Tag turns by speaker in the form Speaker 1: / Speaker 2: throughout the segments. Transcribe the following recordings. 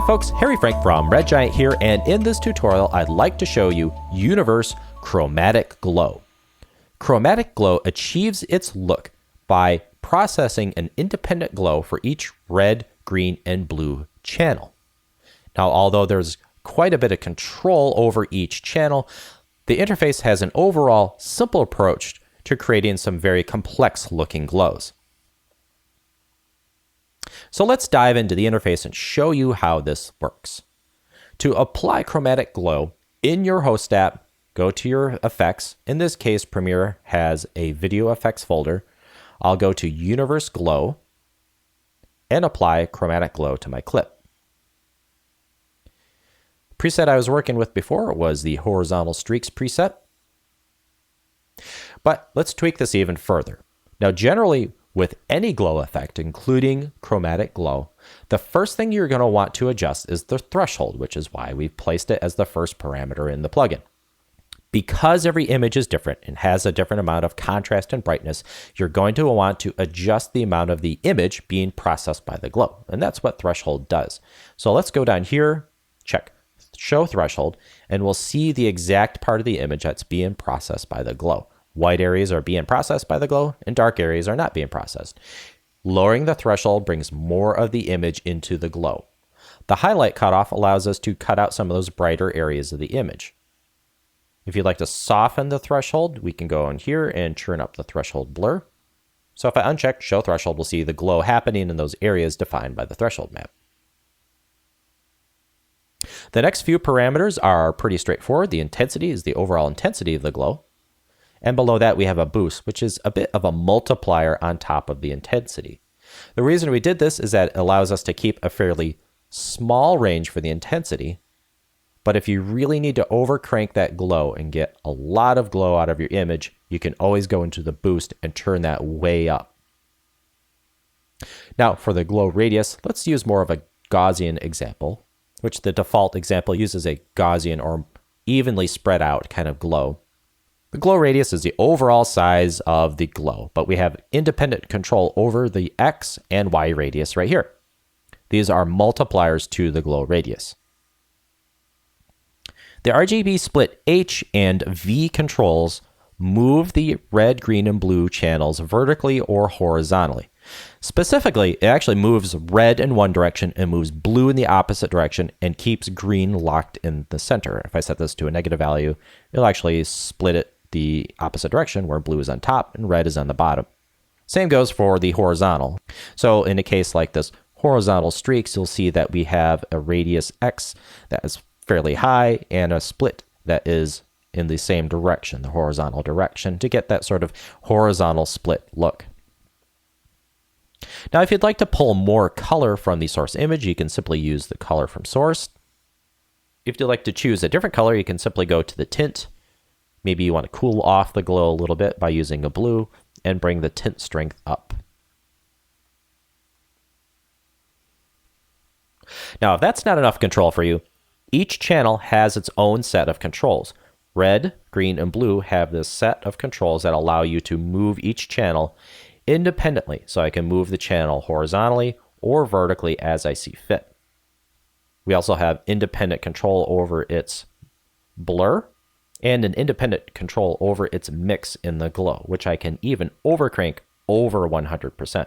Speaker 1: folks, Harry Frank from Red Giant here, and in this tutorial I'd like to show you Universe Chromatic Glow. Chromatic Glow achieves its look by processing an independent glow for each red, green, and blue channel. Now, although there's quite a bit of control over each channel, the interface has an overall simple approach to creating some very complex looking glows. So let's dive into the interface and show you how this works. To apply Chromatic Glow in your host app, go to your effects. In this case, Premiere has a video effects folder. I'll go to Universe Glow and apply Chromatic Glow to my clip. Preset I was working with before was the horizontal streaks preset. But let's tweak this even further. Now, generally, with any glow effect, including Chromatic Glow, the first thing you're going to want to adjust is the threshold, which is why we've placed it as the first parameter in the plugin. Because every image is different and has a different amount of contrast and brightness, you're going to want to adjust the amount of the image being processed by the glow. And that's what threshold does. So let's go down here, check Show Threshold, and we'll see the exact part of the image that's being processed by the glow. White areas are being processed by the glow, and dark areas are not being processed. Lowering the threshold brings more of the image into the glow. The highlight cutoff allows us to cut out some of those brighter areas of the image. If you'd like to soften the threshold, we can go in here and turn up the threshold blur. So if I uncheck Show Threshold, we'll see the glow happening in those areas defined by the threshold map. The next few parameters are pretty straightforward. The intensity is the overall intensity of the glow. And below that, we have a boost, which is a bit of a multiplier on top of the intensity. The reason we did this is that it allows us to keep a fairly small range for the intensity. But if you really need to overcrank that glow and get a lot of glow out of your image, you can always go into the boost and turn that way up. Now, for the glow radius, let's use more of a Gaussian example, which the default example uses a Gaussian or evenly spread out kind of glow. The glow radius is the overall size of the glow, but we have independent control over the X and Y radius right here. These are multipliers to the glow radius. The RGB split H and V controls move the red, green, and blue channels vertically or horizontally. Specifically, it actually moves red in one direction and moves blue in the opposite direction and keeps green locked in the center. If I set this to a negative value, it'll actually split it the opposite direction where blue is on top and red is on the bottom. Same goes for the horizontal. So in a case like this horizontal streaks, you'll see that we have a radius X that is fairly high and a split that is in the same direction, the horizontal direction, to get that sort of horizontal split look. Now, if you'd like to pull more color from the source image, you can simply use the color from source. If you'd like to choose a different color, you can simply go to the tint. Maybe you want to cool off the glow a little bit by using a blue and bring the tint strength up. Now, if that's not enough control for you, each channel has its own set of controls. Red, green, and blue have this set of controls that allow you to move each channel independently. So I can move the channel horizontally or vertically as I see fit. We also have independent control over its blur and an independent control over its mix in the glow, which I can even overcrank over 100%.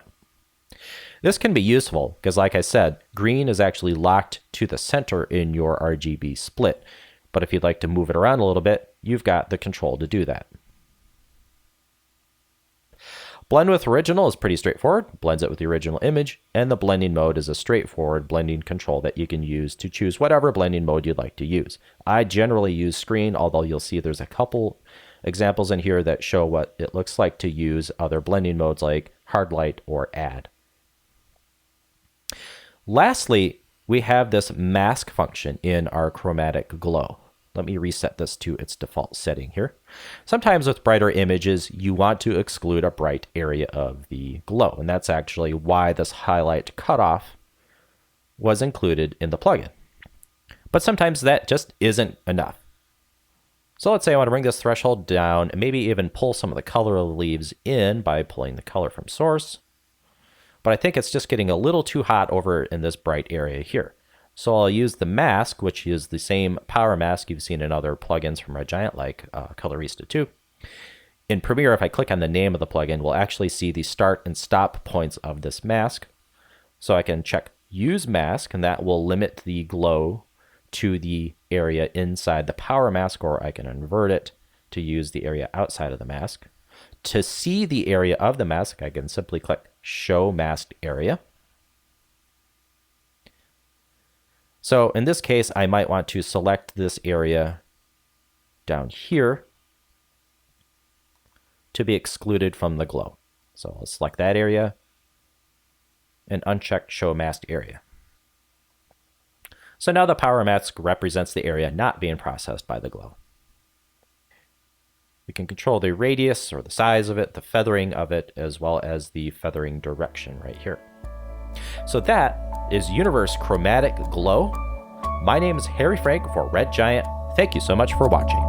Speaker 1: This can be useful because, like I said, green is actually locked to the center in your RGB split. But if you'd like to move it around a little bit, you've got the control to do that. Blend with original is pretty straightforward, blends it with the original image, and the blending mode is a straightforward blending control that you can use to choose whatever blending mode you'd like to use. I generally use screen, although you'll see there's a couple examples in here that show what it looks like to use other blending modes like hard light or add. Lastly, we have this mask function in our Chromatic Glow. Let me reset this to its default setting here. Sometimes with brighter images, you want to exclude a bright area of the glow, and that's actually why this highlight cutoff was included in the plugin. But sometimes that just isn't enough. So let's say I want to bring this threshold down and maybe even pull some of the color of the leaves in by pulling the color from source. But I think it's just getting a little too hot over in this bright area here. So I'll use the mask, which is the same power mask you've seen in other plugins from Red Giant, like Colorista 2. In Premiere, if I click on the name of the plugin, we'll actually see the start and stop points of this mask. So I can check Use Mask, and that will limit the glow to the area inside the power mask, or I can invert it to use the area outside of the mask. To see the area of the mask, I can simply click Show Masked Area. So in this case, I might want to select this area down here to be excluded from the glow. So I'll select that area and uncheck Show Masked Area. So now the power mask represents the area not being processed by the glow. We can control the radius or the size of it, the feathering of it, as well as the feathering direction right here. So that is Universe Chromatic Glow. My name is Harry Frank for Red Giant. Thank you so much for watching.